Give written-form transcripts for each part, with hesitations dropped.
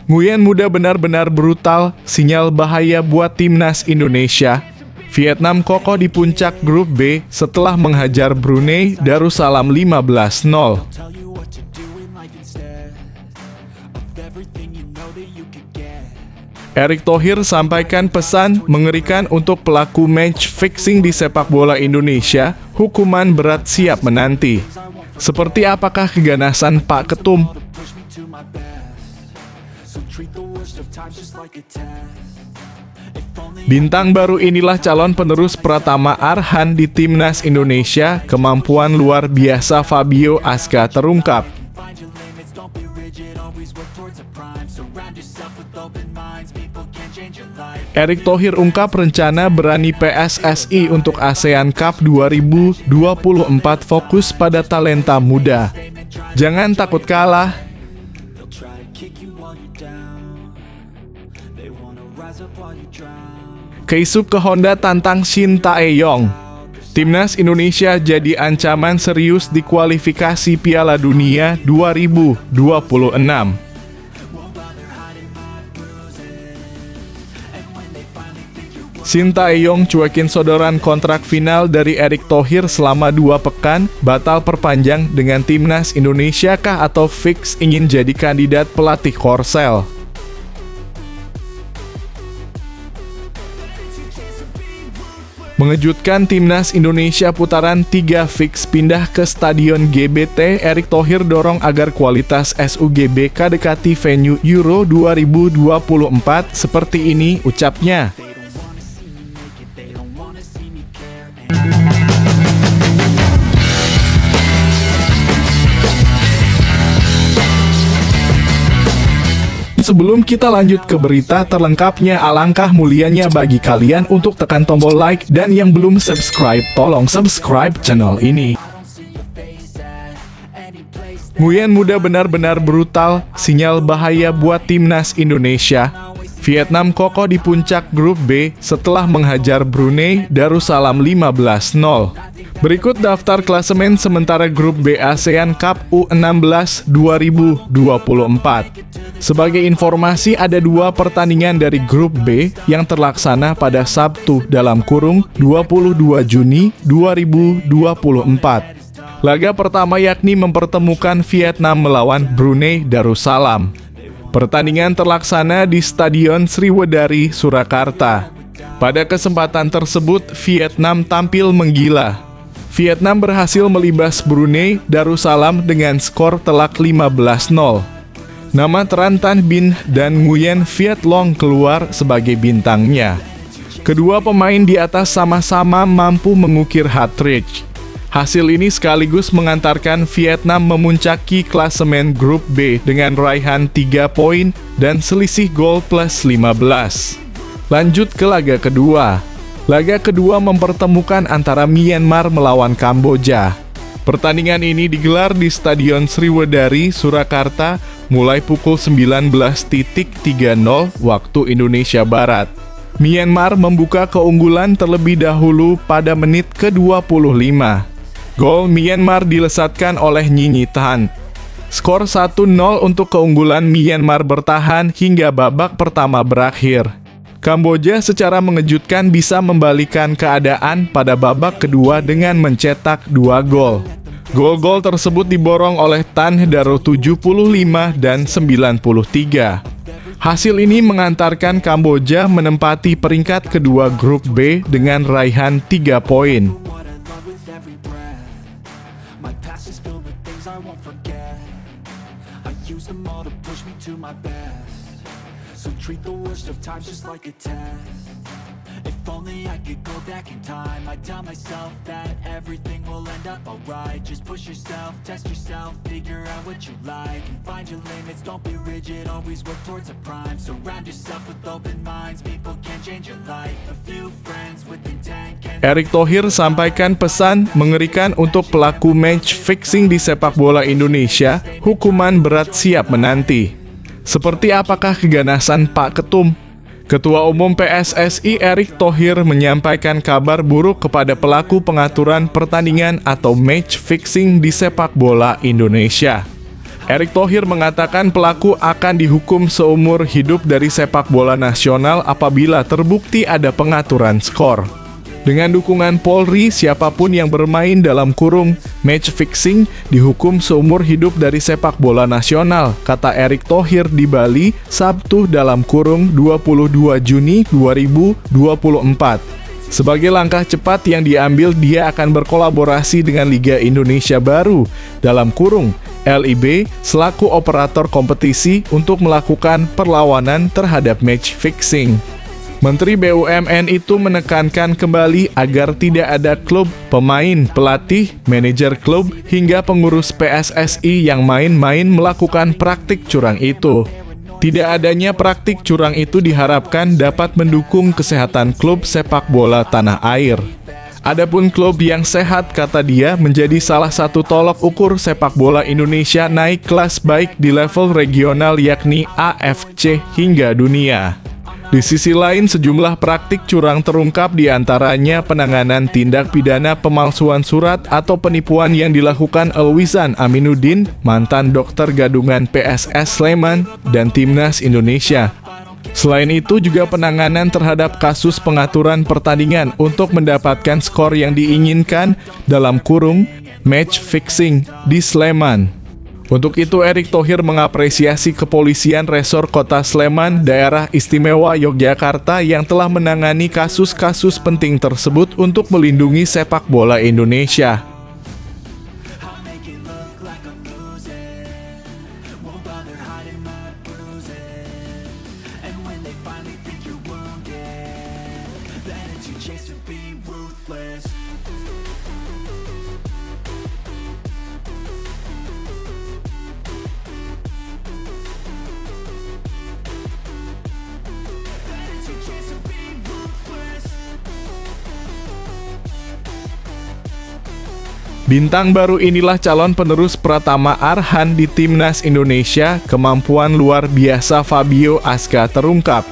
Nguyen muda benar-benar brutal, sinyal bahaya buat timnas Indonesia. Vietnam kokoh di puncak grup B setelah menghajar Brunei Darussalam 15-0. Erick Thohir sampaikan pesan mengerikan untuk pelaku match fixing di sepak bola Indonesia, hukuman berat siap menanti. Seperti apakah keganasan Pak Ketum? Bintang baru inilah calon penerus Pratama Arhan di timnas Indonesia, kemampuan luar biasa Fabio Aska terungkap. Erick Thohir ungkap rencana berani PSSI untuk ASEAN Cup 2024 fokus pada talenta muda. Jangan takut kalah. Keisup ke Honda tantang Shin Tae-yong. Timnas Indonesia jadi ancaman serius di kualifikasi Piala Dunia 2026. Shin Tae-yong cuekin sodoran kontrak final dari Erick Thohir selama 2 pekan, batal perpanjang dengan timnas Indonesia kah atau fix ingin jadi kandidat pelatih Korsel? Mengejutkan, timnas Indonesia putaran 3 fix pindah ke Stadion GBT. Erick Thohir dorong agar kualitas SUGBK dekati venue Euro 2024. Seperti ini ucapnya. Sebelum kita lanjut ke berita terlengkapnya, alangkah mulianya bagi kalian untuk tekan tombol like, dan yang belum subscribe, tolong subscribe channel ini. Nguyen muda benar-benar brutal, sinyal bahaya buat timnas Indonesia. Vietnam kokoh di puncak grup B setelah menghajar Brunei Darussalam 15-0. Berikut daftar klasemen sementara grup B ASEAN Cup U16 2024. Sebagai informasi, ada 2 pertandingan dari grup B yang terlaksana pada Sabtu (22 Juni 2024). Laga pertama yakni mempertemukan Vietnam melawan Brunei Darussalam. Pertandingan terlaksana di Stadion Sriwedari, Surakarta. Pada kesempatan tersebut, Vietnam tampil menggila. Vietnam berhasil melibas Brunei Darussalam dengan skor telak 15-0. Nama Tran Tan Binh dan Nguyen Viet Long keluar sebagai bintangnya. Kedua pemain di atas sama-sama mampu mengukir hat-trick. Hasil ini sekaligus mengantarkan Vietnam memuncaki klasemen grup B dengan raihan 3 poin dan selisih gol plus 15. Lanjut ke laga kedua. Laga kedua mempertemukan antara Myanmar melawan Kamboja. Pertandingan ini digelar di Stadion Sriwedari, Surakarta, mulai pukul 19.30 waktu Indonesia Barat. Myanmar membuka keunggulan terlebih dahulu pada menit ke-25. Gol Myanmar dilesatkan oleh Nyi Tan. Skor 1-0 untuk keunggulan Myanmar bertahan hingga babak pertama berakhir. Kamboja secara mengejutkan bisa membalikan keadaan pada babak kedua dengan mencetak 2 gol. Gol-gol tersebut diborong oleh Tan Daro 75 dan 93. Hasil ini mengantarkan Kamboja menempati peringkat kedua grup B dengan raihan 3 poin. So treat the worst of times just like a test. If only I could go back in time, I'd tell myself that everything will end up alright. Just push yourself, test yourself, figure out what you like, and find your limits, don't be rigid, always work towards a prime. Surround yourself with open minds, people can change your life. A few friends with intent can... Erick Thohir sampaikan pesan mengerikan untuk pelaku match fixing di sepak bola Indonesia, hukuman berat siap menanti. Seperti apakah keganasan Pak Ketum? Ketua Umum PSSI Erick Thohir menyampaikan kabar buruk kepada pelaku pengaturan pertandingan atau match fixing di sepak bola Indonesia. Erick Thohir mengatakan pelaku akan dihukum seumur hidup dari sepak bola nasional apabila terbukti ada pengaturan skor. Dengan dukungan Polri, siapapun yang bermain dalam kurung match fixing dihukum seumur hidup dari sepak bola nasional, kata Erick Thohir di Bali, Sabtu dalam kurung 22 Juni 2024. Sebagai langkah cepat yang diambil, dia akan berkolaborasi dengan Liga Indonesia Baru dalam kurung LIB selaku operator kompetisi untuk melakukan perlawanan terhadap match fixing. Menteri BUMN itu menekankan kembali agar tidak ada klub, pemain, pelatih, manajer klub, hingga pengurus PSSI yang main-main melakukan praktik curang itu. Tidak adanya praktik curang itu diharapkan dapat mendukung kesehatan klub sepak bola tanah air. Adapun klub yang sehat, kata dia, menjadi salah satu tolok ukur sepak bola Indonesia naik kelas baik di level regional yakni AFC hingga dunia. Di sisi lain, sejumlah praktik curang terungkap, di antaranya penanganan tindak pidana pemalsuan surat atau penipuan yang dilakukan Elwizan Aminuddin, mantan dokter gadungan PSS Sleman dan Timnas Indonesia. Selain itu juga penanganan terhadap kasus pengaturan pertandingan untuk mendapatkan skor yang diinginkan dalam kurung match fixing di Sleman. Untuk itu, Erick Thohir mengapresiasi kepolisian resor Kota Sleman, Daerah Istimewa Yogyakarta yang telah menangani kasus-kasus penting tersebut untuk melindungi sepak bola Indonesia. Bintang baru inilah calon penerus Pratama Arhan di Timnas Indonesia. Kemampuan luar biasa Fabio Aska terungkap.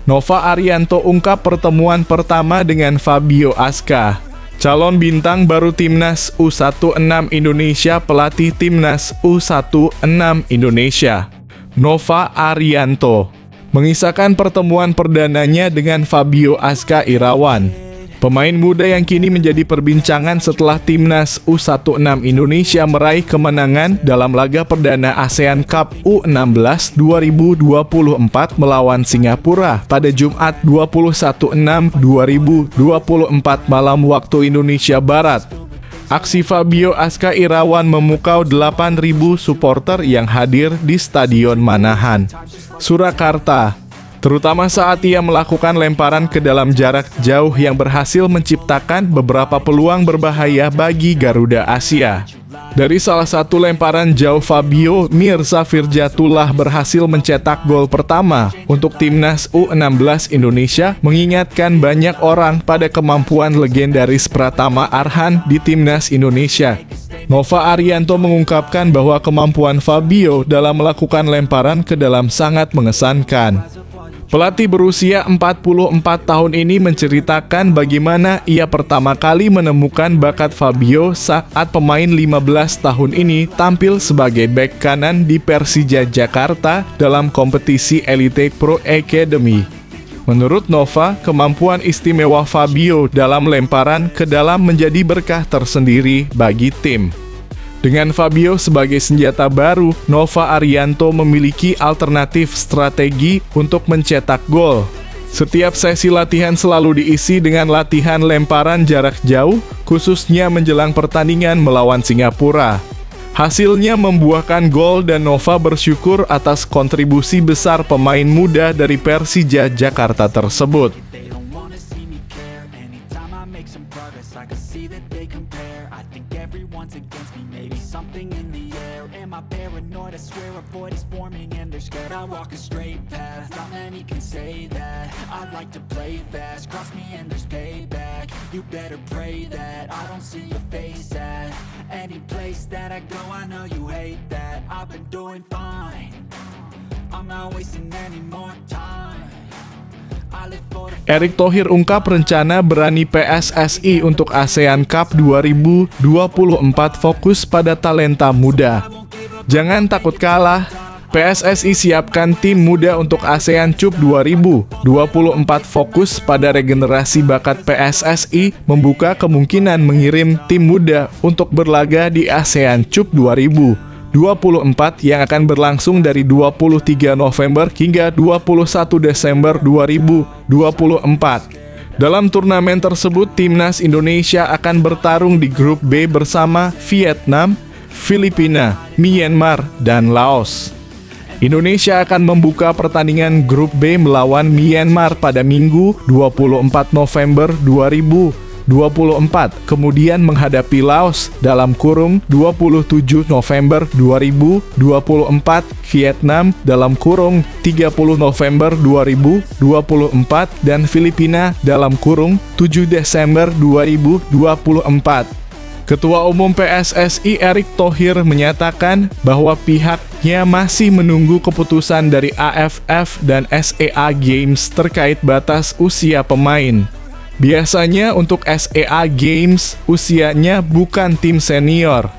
Nova Arianto ungkap pertemuan pertama dengan Fabio Aska. Calon bintang baru Timnas U16 Indonesia, pelatih Timnas U16 Indonesia, Nova Arianto, mengisahkan pertemuan perdananya dengan Fabio Aska Irawan. Pemain muda yang kini menjadi perbincangan setelah Timnas U16 Indonesia meraih kemenangan dalam laga perdana ASEAN Cup U16 2024 melawan Singapura pada Jumat 21/6/2024 malam waktu Indonesia Barat. Aksi Fabio Aska Irawan memukau 8.000 supporter yang hadir di Stadion Manahan, Surakarta, terutama saat ia melakukan lemparan ke dalam jarak jauh yang berhasil menciptakan beberapa peluang berbahaya bagi Garuda Asia. Dari salah satu lemparan jauh Fabio, Mirza Firjatullah berhasil mencetak gol pertama untuk Timnas U16 Indonesia, mengingatkan banyak orang pada kemampuan legendaris Pratama Arhan di Timnas Indonesia. Nova Arianto mengungkapkan bahwa kemampuan Fabio dalam melakukan lemparan ke dalam sangat mengesankan. Pelatih berusia 44 tahun ini menceritakan bagaimana ia pertama kali menemukan bakat Fabio saat pemain 15 tahun ini tampil sebagai bek kanan di Persija Jakarta dalam kompetisi Elite Pro Academy. Menurut Nova, kemampuan istimewa Fabio dalam lemparan ke dalam menjadi berkah tersendiri bagi tim. Dengan Fabio sebagai senjata baru, Nova Arianto memiliki alternatif strategi untuk mencetak gol. Setiap sesi latihan selalu diisi dengan latihan lemparan jarak jauh, khususnya menjelang pertandingan melawan Singapura. Hasilnya membuahkan gol dan Nova bersyukur atas kontribusi besar pemain muda dari Persija Jakarta tersebut. Erick Thohir ungkap rencana berani PSSI untuk ASEAN Cup 2024 fokus pada talenta muda. Jangan takut kalah. PSSI siapkan tim muda untuk ASEAN Cup 2024 fokus pada regenerasi bakat PSSI membuka kemungkinan mengirim tim muda untuk berlaga di ASEAN Cup 2024 yang akan berlangsung dari 23 November hingga 21 Desember 2024. Dalam turnamen tersebut, Timnas Indonesia akan bertarung di grup B bersama Vietnam, Filipina, Myanmar, dan Laos. Indonesia akan membuka pertandingan grup B melawan Myanmar pada Minggu 24 November 2024, kemudian menghadapi Laos dalam kurung 27 November 2024, Vietnam dalam kurung 30 November 2024, dan Filipina dalam kurung 7 Desember 2024. Ketua Umum PSSI Erick Thohir menyatakan bahwa pihaknya masih menunggu keputusan dari AFF dan SEA Games terkait batas usia pemain. Biasanya untuk SEA Games usianya bukan tim senior.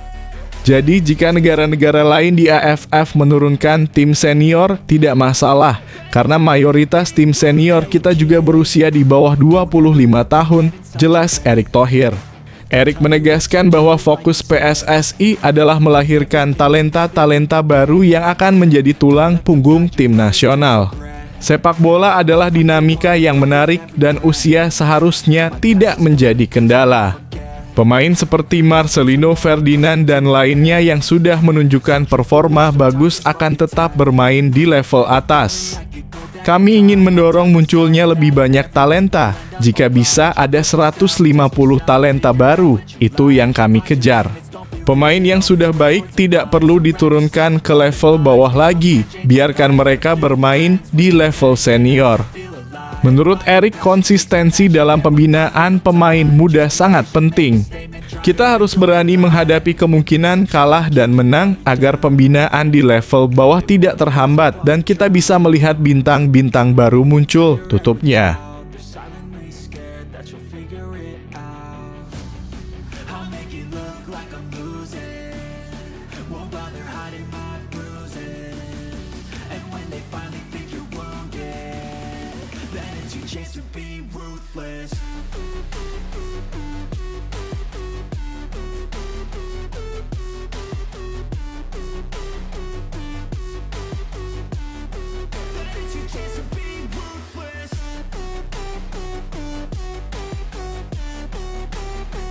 Jadi jika negara-negara lain di AFF menurunkan tim senior tidak masalah, karena mayoritas tim senior kita juga berusia di bawah 25 tahun, jelas Erick Thohir. Erick menegaskan bahwa fokus PSSI adalah melahirkan talenta-talenta baru yang akan menjadi tulang punggung tim nasional. Sepak bola adalah dinamika yang menarik dan usia seharusnya tidak menjadi kendala. Pemain seperti Marcelino Ferdinand dan lainnya yang sudah menunjukkan performa bagus akan tetap bermain di level atas. Kami ingin mendorong munculnya lebih banyak talenta. Jika bisa ada 150 talenta baru, itu yang kami kejar. Pemain yang sudah baik tidak perlu diturunkan ke level bawah lagi, biarkan mereka bermain di level senior. Menurut Erick, konsistensi dalam pembinaan pemain muda sangat penting. Kita harus berani menghadapi kemungkinan kalah dan menang agar pembinaan di level bawah tidak terhambat dan kita bisa melihat bintang-bintang baru muncul, tutupnya.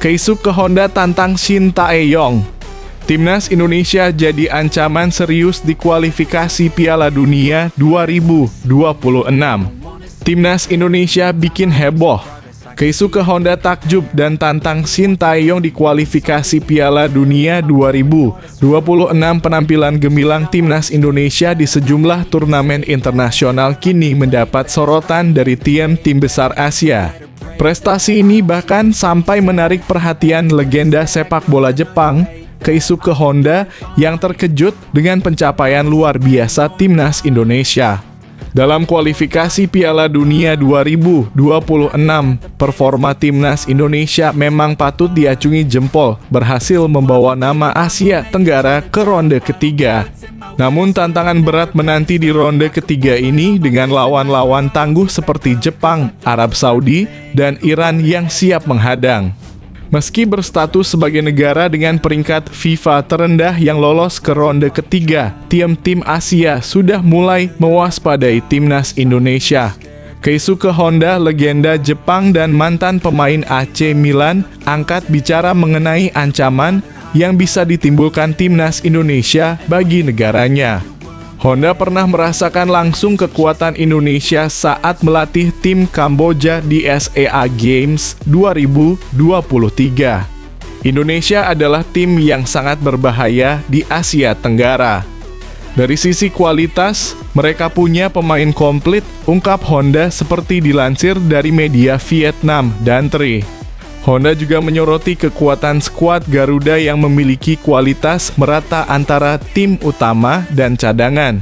Keisuke Honda tantang Shin Tae-yong. Timnas Indonesia jadi ancaman serius di kualifikasi Piala Dunia 2026. Timnas Indonesia bikin heboh. Keisuke Honda takjub dan tantang Shin Tae-yong di kualifikasi Piala Dunia 2026. Penampilan gemilang Timnas Indonesia di sejumlah turnamen internasional kini mendapat sorotan dari tim-tim besar Asia. Prestasi ini bahkan sampai menarik perhatian legenda sepak bola Jepang, Keisuke Honda, yang terkejut dengan pencapaian luar biasa Timnas Indonesia. Dalam kualifikasi Piala Dunia 2026, performa Timnas Indonesia memang patut diacungi jempol, berhasil membawa nama Asia Tenggara ke ronde ketiga. Namun tantangan berat menanti di ronde ketiga ini dengan lawan-lawan tangguh seperti Jepang, Arab Saudi, dan Iran yang siap menghadang. Meski berstatus sebagai negara dengan peringkat FIFA terendah yang lolos ke ronde ketiga, tim-tim Asia sudah mulai mewaspadai Timnas Indonesia. Keisuke Honda, legenda Jepang dan mantan pemain AC Milan, angkat bicara mengenai ancaman yang bisa ditimbulkan Timnas Indonesia bagi negaranya. Honda pernah merasakan langsung kekuatan Indonesia saat melatih tim Kamboja di SEA Games 2023. Indonesia adalah tim yang sangat berbahaya di Asia Tenggara. Dari sisi kualitas, mereka punya pemain komplit, ungkap Honda seperti dilansir dari media Vietnam dan Tri. Honda juga menyoroti kekuatan skuad Garuda yang memiliki kualitas merata antara tim utama dan cadangan.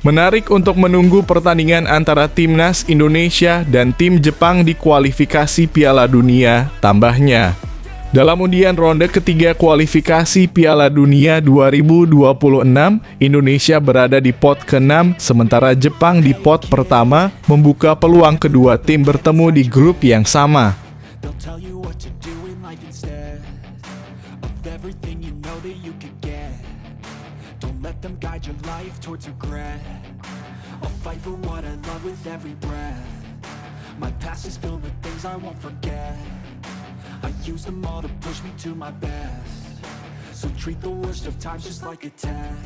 Menarik untuk menunggu pertandingan antara Timnas Indonesia dan tim Jepang di kualifikasi Piala Dunia, tambahnya. Dalam undian ronde ketiga kualifikasi Piala Dunia 2026, Indonesia berada di pot ke-6, sementara Jepang di pot pertama, membuka peluang kedua tim bertemu di grup yang sama. They'll tell you what to do in life instead of everything you know that you could get. Don't let them guide your life towards regret. I'll fight for what I love with every breath. My past is filled with things I won't forget. I use them all to push me to my best. So treat the worst of times just like a test.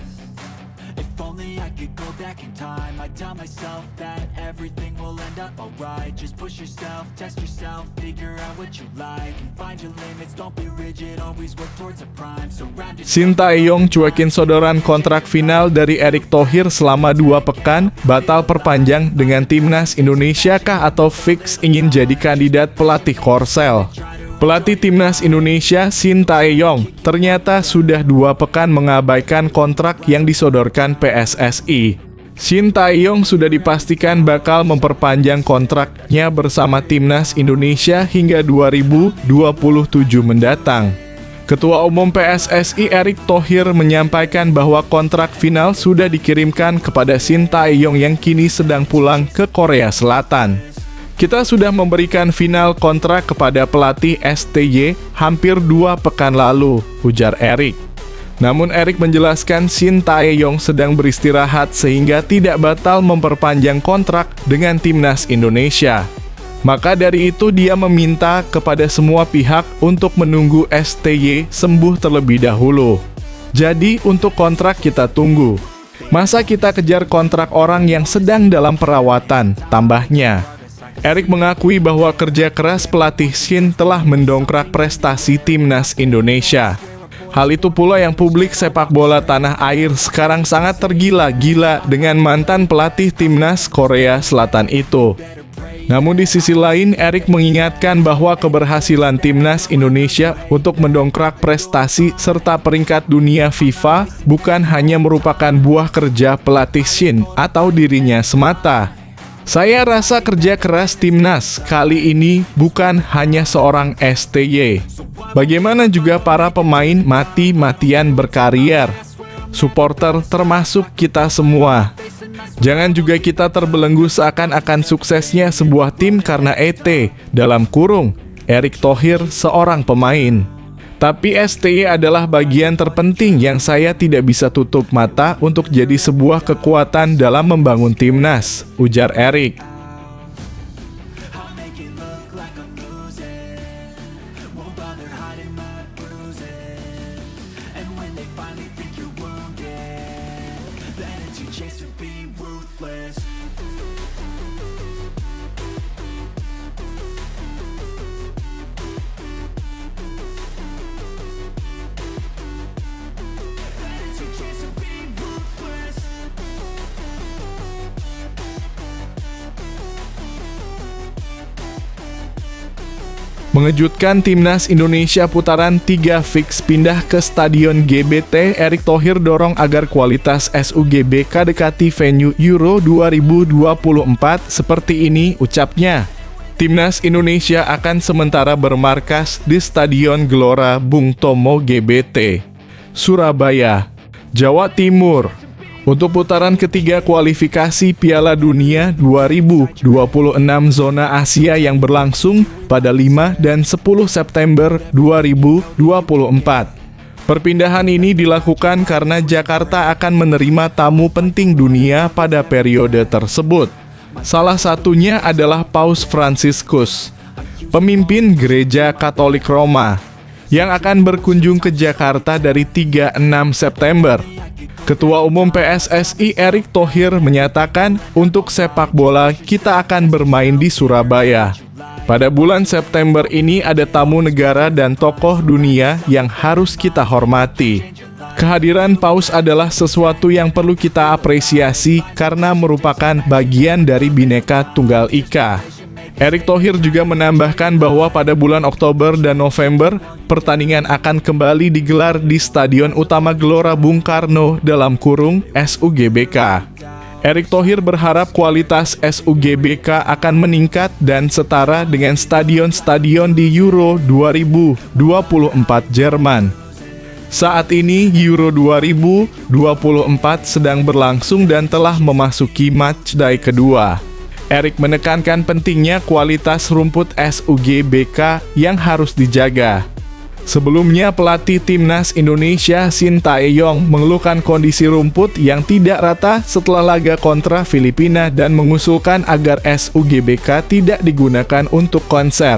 If only I could go back in time, I'd tell myself that everything will end up alright. Just push yourself, test yourself, figure out what you like, and find your limits, don't be rigid, always work towards a prime. Surround yourself. Sintayong cuekin sodoran kontrak final dari Erick Thohir selama 2 pekan, batal perpanjang dengan timnas Indonesia kah atau fix ingin jadi kandidat pelatih Korsel? Pelatih timnas Indonesia Sintayong ternyata sudah 2 pekan mengabaikan kontrak yang disodorkan PSSI. Sintayong sudah dipastikan bakal memperpanjang kontraknya bersama timnas Indonesia hingga 2027 mendatang. Ketua Umum PSSI Erick Thohir menyampaikan bahwa kontrak final sudah dikirimkan kepada Sintayong yang kini sedang pulang ke Korea Selatan. Kita sudah memberikan final kontrak kepada pelatih STY hampir 2 pekan lalu, ujar Erick. Namun Erick menjelaskan Sintayong sedang beristirahat sehingga tidak batal memperpanjang kontrak dengan timnas Indonesia. Maka dari itu dia meminta kepada semua pihak untuk menunggu STY sembuh terlebih dahulu. Jadi untuk kontrak kita tunggu. Masa kita kejar kontrak orang yang sedang dalam perawatan, tambahnya. Erick mengakui bahwa kerja keras pelatih Shin telah mendongkrak prestasi timnas Indonesia. Hal itu pula yang publik sepak bola tanah air sekarang sangat tergila-gila dengan mantan pelatih timnas Korea Selatan itu. Namun di sisi lain, Erick mengingatkan bahwa keberhasilan timnas Indonesia untuk mendongkrak prestasi serta peringkat dunia FIFA bukan hanya merupakan buah kerja pelatih Shin atau dirinya semata. Saya rasa kerja keras timnas kali ini bukan hanya seorang STY. Bagaimana juga para pemain mati-matian berkarier, supporter termasuk kita semua. Jangan juga kita terbelenggu seakan-akan suksesnya sebuah tim karena dalam kurung Erick Thohir seorang pemain. Tapi STY adalah bagian terpenting yang saya tidak bisa tutup mata untuk jadi sebuah kekuatan dalam membangun timnas, ujar Erick. Mengejutkan timnas Indonesia putaran 3 fix pindah ke Stadion GBT, Erick Thohir dorong agar kualitas SUGBK dekati venue Euro 2024 seperti ini, ucapnya. Timnas Indonesia akan sementara bermarkas di Stadion Gelora Bung Tomo GBT, Surabaya, Jawa Timur. Untuk putaran ketiga kualifikasi Piala Dunia 2026 zona Asia yang berlangsung pada 5 dan 10 September 2024. Perpindahan ini dilakukan karena Jakarta akan menerima tamu penting dunia pada periode tersebut. Salah satunya adalah Paus Fransiskus, pemimpin Gereja Katolik Roma, yang akan berkunjung ke Jakarta dari 3-6 September. Ketua Umum PSSI Erick Thohir menyatakan untuk sepak bola kita akan bermain di Surabaya. Pada bulan September ini ada tamu negara dan tokoh dunia yang harus kita hormati. Kehadiran Paus adalah sesuatu yang perlu kita apresiasi karena merupakan bagian dari Bhinneka Tunggal Ika. Erick Thohir juga menambahkan bahwa pada bulan Oktober dan November, pertandingan akan kembali digelar di Stadion Utama Gelora Bung Karno dalam kurung SUGBK. Erick Thohir berharap kualitas SUGBK akan meningkat dan setara dengan stadion-stadion di Euro 2024 Jerman. Saat ini Euro 2024 sedang berlangsung dan telah memasuki matchday kedua. Erick menekankan pentingnya kualitas rumput SUGBK yang harus dijaga. Sebelumnya, pelatih Timnas Indonesia Shin Tae-yong mengeluhkan kondisi rumput yang tidak rata setelah laga kontra Filipina dan mengusulkan agar SUGBK tidak digunakan untuk konser.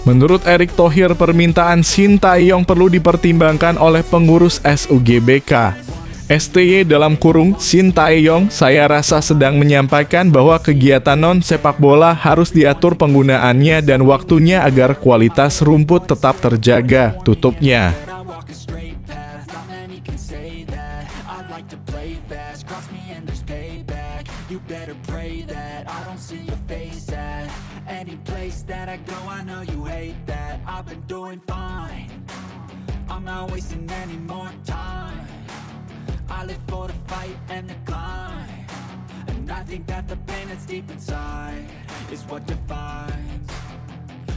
Menurut Erick Thohir, permintaan Shin Tae-yong perlu dipertimbangkan oleh pengurus SUGBK. STY dalam kurung Shin Tae-yong, saya rasa sedang menyampaikan bahwa kegiatan non-sepak bola harus diatur penggunaannya dan waktunya agar kualitas rumput tetap terjaga, tutupnya. Any place that I go, I know you hate that. I've been doing fine, I'm not wasting any more time. I live for the fight and the climb, and I think that the pain that's deep inside is what defines.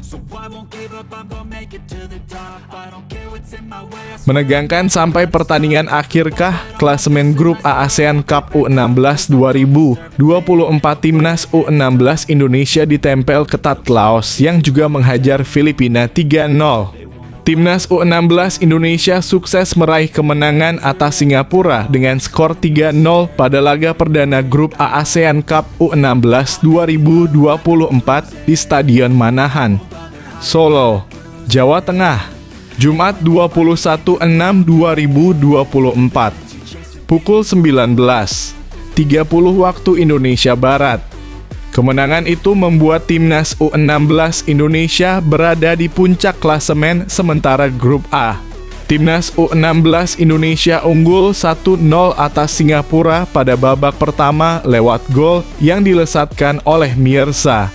So I won't give up, I'm gonna make it to the top. I don't care what's in my way. Menegangkan sampai pertandingan akhirkah klasemen grup A ASEAN Cup U16 2024 Timnas U16 Indonesia ditempel ketat Laos yang juga menghajar Filipina 3-0. Timnas U16 Indonesia sukses meraih kemenangan atas Singapura dengan skor 3-0 pada laga perdana grup A ASEAN Cup U16 2024 di Stadion Manahan, Solo, Jawa Tengah, Jumat 21/6/2024, pukul 19.30 waktu Indonesia Barat. Kemenangan itu membuat Timnas U16 Indonesia berada di puncak klasemen sementara grup A. Timnas U16 Indonesia unggul 1-0 atas Singapura pada babak pertama lewat gol yang dilesatkan oleh Mirza.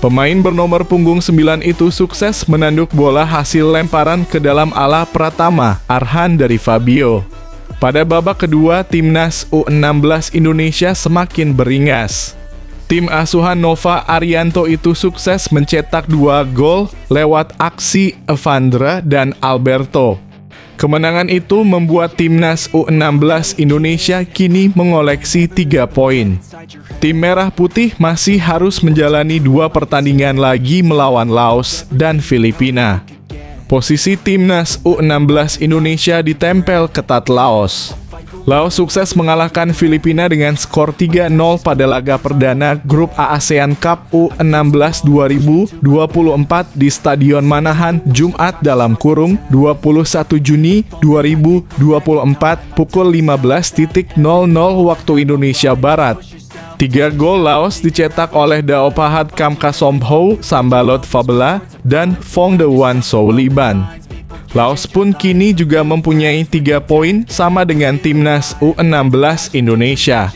Pemain bernomor punggung 9 itu sukses menanduk bola hasil lemparan ke dalam ala Pratama Arhan dari Fabio. Pada babak kedua, Timnas U16 Indonesia semakin beringas. Tim asuhan Nova Arianto itu sukses mencetak 2 gol lewat aksi Evandra dan Alberto. Kemenangan itu membuat Timnas U16 Indonesia kini mengoleksi 3 poin. Tim Merah Putih masih harus menjalani 2 pertandingan lagi melawan Laos dan Filipina. Posisi Timnas U16 Indonesia ditempel ketat Laos. Laos sukses mengalahkan Filipina dengan skor 3-0 pada laga perdana grup A ASEAN Cup U16 2024 di Stadion Manahan Jumat dalam kurung 21 Juni 2024 pukul 15.00 waktu Indonesia Barat. 3 gol Laos dicetak oleh Daopahat Kamkasompho, Sambalot Fabela, dan Phong Dewan Souliban. Laos pun kini juga mempunyai 3 poin sama dengan Timnas U16 Indonesia.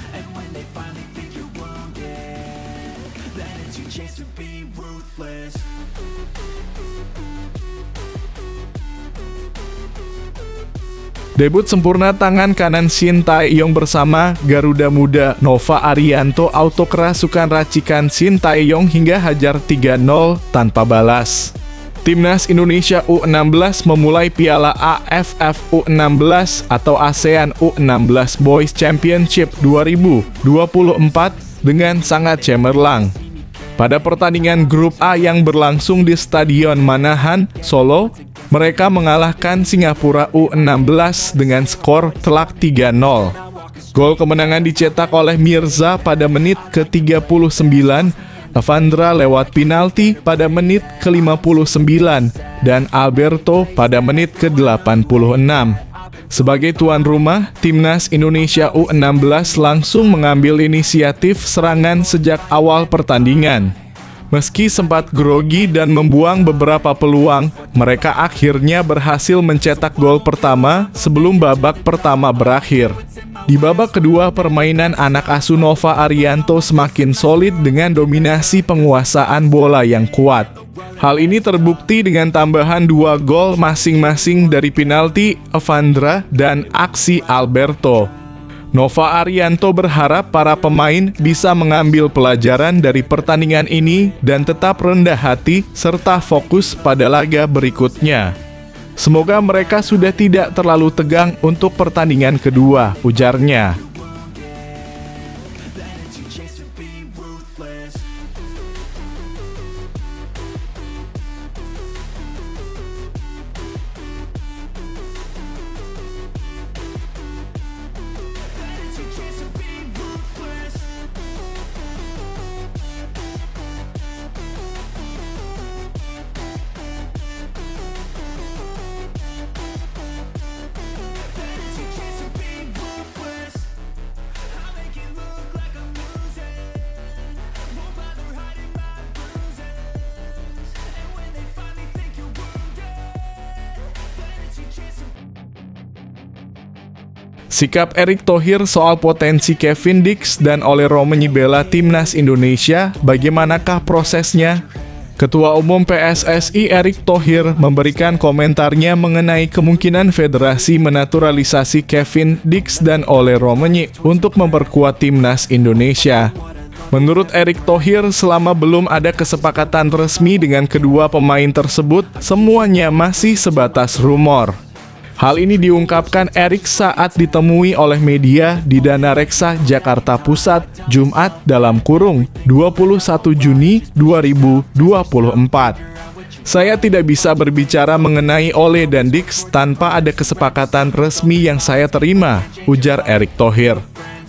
And when they finally think you're wounded, then it's your chance to be ruthless. Debut sempurna tangan kanan Shin Tae-yong bersama Garuda Muda Nova Arianto autokerasukan racikan Shin Tae-yong hingga hajar 3-0 tanpa balas. Timnas Indonesia U16 memulai Piala AFF U16 atau ASEAN U16 Boys Championship 2024 dengan sangat cemerlang. Pada pertandingan grup A yang berlangsung di Stadion Manahan, Solo, mereka mengalahkan Singapura U16 dengan skor telak 3-0. Gol kemenangan dicetak oleh Mirza pada menit ke-39, Evandra lewat penalti pada menit ke-59, dan Alberto pada menit ke-86. Sebagai tuan rumah, Timnas Indonesia U16 langsung mengambil inisiatif serangan sejak awal pertandingan. Meski sempat grogi dan membuang beberapa peluang, mereka akhirnya berhasil mencetak gol pertama sebelum babak pertama berakhir. Di babak kedua, permainan anak asuh Nova Arianto semakin solid dengan dominasi penguasaan bola yang kuat. Hal ini terbukti dengan tambahan 2 gol masing-masing dari penalti Evandra dan aksi Alberto. Nova Arianto berharap para pemain bisa mengambil pelajaran dari pertandingan ini dan tetap rendah hati serta fokus pada laga berikutnya. Semoga mereka sudah tidak terlalu tegang untuk pertandingan kedua, ujarnya. Sikap Erick Thohir soal potensi Kevin Dix dan Olero menyibela timnas Indonesia, bagaimanakah prosesnya? Ketua Umum PSSI Erick Thohir memberikan komentarnya mengenai kemungkinan federasi menaturalisasi Kevin Dix dan Olero untuk memperkuat timnas Indonesia. Menurut Erick Thohir, selama belum ada kesepakatan resmi dengan kedua pemain tersebut, semuanya masih sebatas rumor. Hal ini diungkapkan Erick saat ditemui oleh media di Dana Reksa, Jakarta Pusat, Jumat (21 Juni 2024). Saya tidak bisa berbicara mengenai Ole dan Dix tanpa ada kesepakatan resmi yang saya terima, ujar Erick Thohir.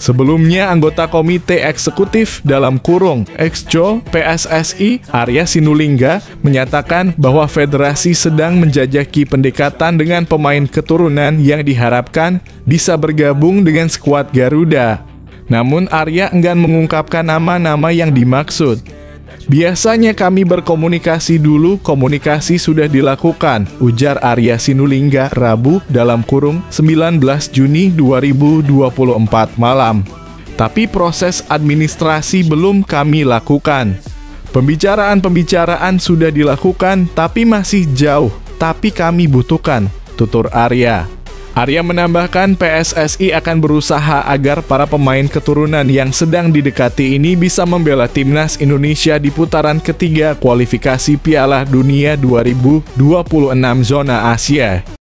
Sebelumnya, anggota Komite Eksekutif (Exco) PSSI, Arya Sinulinga, menyatakan bahwa federasi sedang menjajaki pendekatan dengan pemain keturunan yang diharapkan bisa bergabung dengan skuad Garuda. Namun, Arya enggan mengungkapkan nama-nama yang dimaksud. Biasanya kami berkomunikasi dulu, komunikasi sudah dilakukan, ujar Arya Sinulinga Rabu (19 Juni 2024 malam. Tapi proses administrasi belum kami lakukan. Pembicaraan sudah dilakukan, tapi masih jauh, tapi kami butuhkan, tutur Arya. Arya menambahkan PSSI akan berusaha agar para pemain keturunan yang sedang didekati ini bisa membela timnas Indonesia di putaran ketiga kualifikasi Piala Dunia 2026 zona Asia.